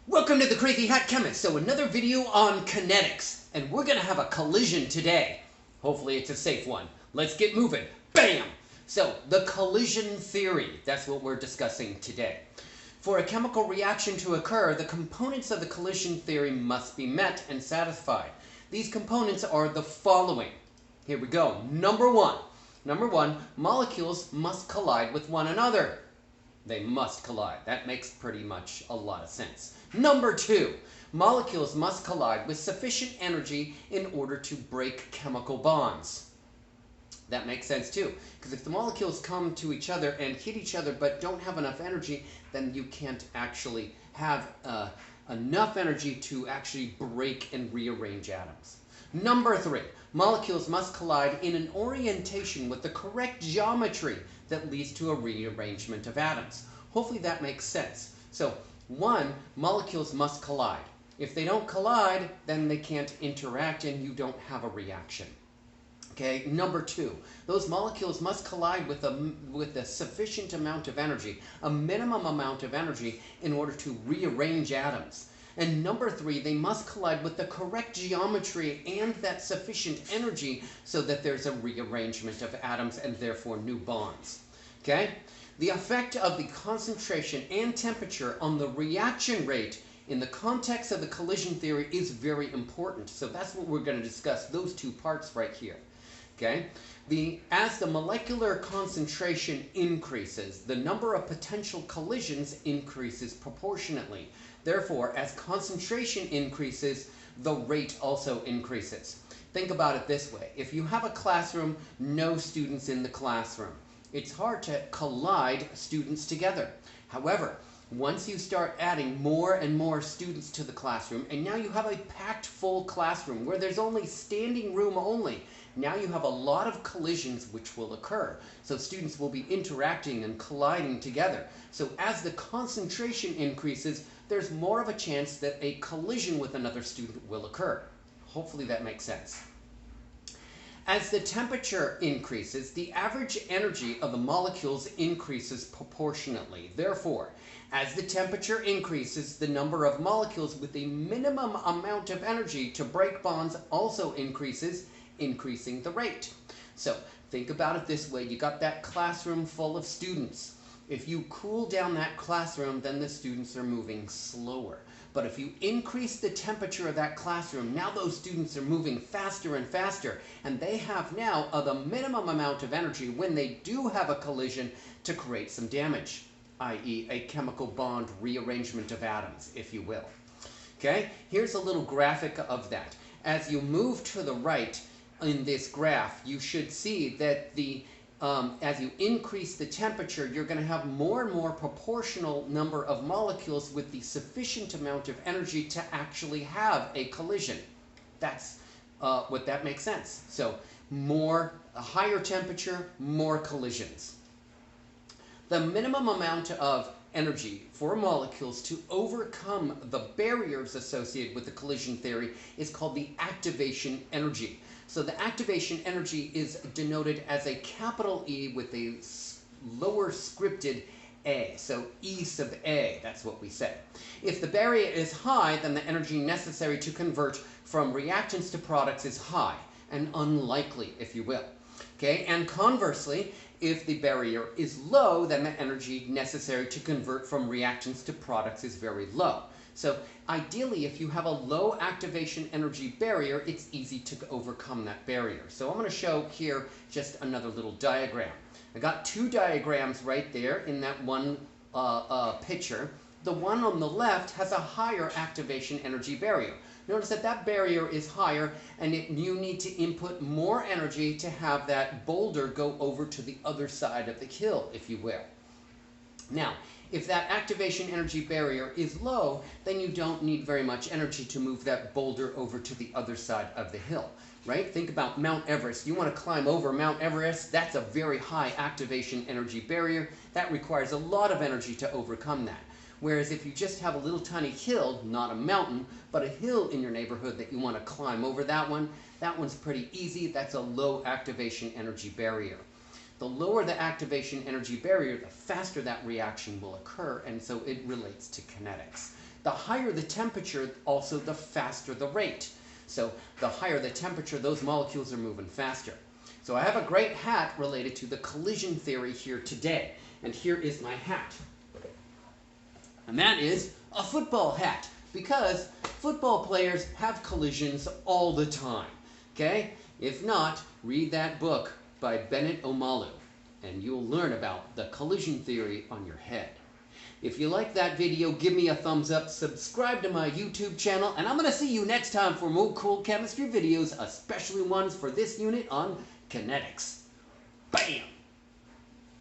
Welcome to the Crazy Hat Chemist. So another video on kinetics, and we're gonna have a collision today. Hopefully it's a safe one. Let's get moving. Bam! So the collision theory, that's what we're discussing today. For a chemical reaction to occur, the components of the collision theory must be met and satisfied. These components are the following. Here we go. Number one, molecules must collide with one another. They must collide. That makes pretty much a lot of sense. Number two, molecules must collide with sufficient energy in order to break chemical bonds. That makes sense too, because if the molecules come to each other and hit each other but don't have enough energy, then you can't actually have enough energy to actually break and rearrange atoms. Number three, molecules must collide in an orientation with the correct geometry that leads to a rearrangement of atoms. Hopefully that makes sense. So, one, molecules must collide. If they don't collide, then they can't interact and you don't have a reaction. Okay, number two, those molecules must collide with a sufficient amount of energy, a minimum amount of energy in order to rearrange atoms. And number three, they must collide with the correct geometry and that sufficient energy so that there's a rearrangement of atoms and therefore new bonds. Okay? The effect of the concentration and temperature on the reaction rate in the context of the collision theory is very important. So that's what we're going to discuss, those two parts right here. Okay? As the molecular concentration increases, the number of potential collisions increases proportionately. Therefore, as concentration increases, the rate also increases. Think about it this way. If you have a classroom, no students in the classroom, it's hard to collide students together. However, once you start adding more and more students to the classroom, and now you have a packed full classroom where there's only standing room only, now you have a lot of collisions which will occur. So students will be interacting and colliding together. So as the concentration increases, there's more of a chance that a collision with another student will occur. Hopefully that makes sense. As the temperature increases, the average energy of the molecules increases proportionately. Therefore, as the temperature increases, the number of molecules with a minimum amount of energy to break bonds also increases, increasing the rate. So think about it this way. You got that classroom full of students. If you cool down that classroom, then the students are moving slower. But if you increase the temperature of that classroom, now those students are moving faster and faster, and they have now the minimum amount of energy when they do have a collision to create some damage, i.e. a chemical bond rearrangement of atoms, if you will. Okay, here's a little graphic of that. As you move to the right in this graph, you should see that as you increase the temperature, you're going to have more and more proportional number of molecules with the sufficient amount of energy to actually have a collision. That's what that makes sense. So a higher temperature, more collisions. The minimum amount of energy for molecules to overcome the barriers associated with the collision theory is called the activation energy. So the activation energy is denoted as a capital E with a lower scripted A. So E sub A, that's what we say. If the barrier is high, then the energy necessary to convert from reactants to products is high and unlikely, if you will. Okay, and conversely, if the barrier is low, then the energy necessary to convert from reactants to products is very low. So ideally, if you have a low activation energy barrier, it's easy to overcome that barrier. So I'm going to show here just another little diagram. I got two diagrams right there in that one picture. The one on the left has a higher activation energy barrier. Notice that that barrier is higher, and you need to input more energy to have that boulder go over to the other side of the hill, if you will. Now, if that activation energy barrier is low, then you don't need very much energy to move that boulder over to the other side of the hill, right? Think about Mount Everest. You want to climb over Mount Everest, that's a very high activation energy barrier. That requires a lot of energy to overcome that. Whereas if you just have a little tiny hill, not a mountain, but a hill in your neighborhood that you want to climb over, that one's pretty easy. That's a low activation energy barrier. The lower the activation energy barrier, the faster that reaction will occur, and so it relates to kinetics. the higher the temperature, also the faster the rate. So the higher the temperature, those molecules are moving faster. So I have a great hat related to the collision theory here today. And here is my hat. And that is a football hat, because football players have collisions all the time. Okay? If not, read that book by Bennett Omalu, and you'll learn about the collision theory on your head. If you like that video, give me a thumbs up, subscribe to my YouTube channel, and I'm going to see you next time for more cool chemistry videos, especially ones for this unit on kinetics. Bam!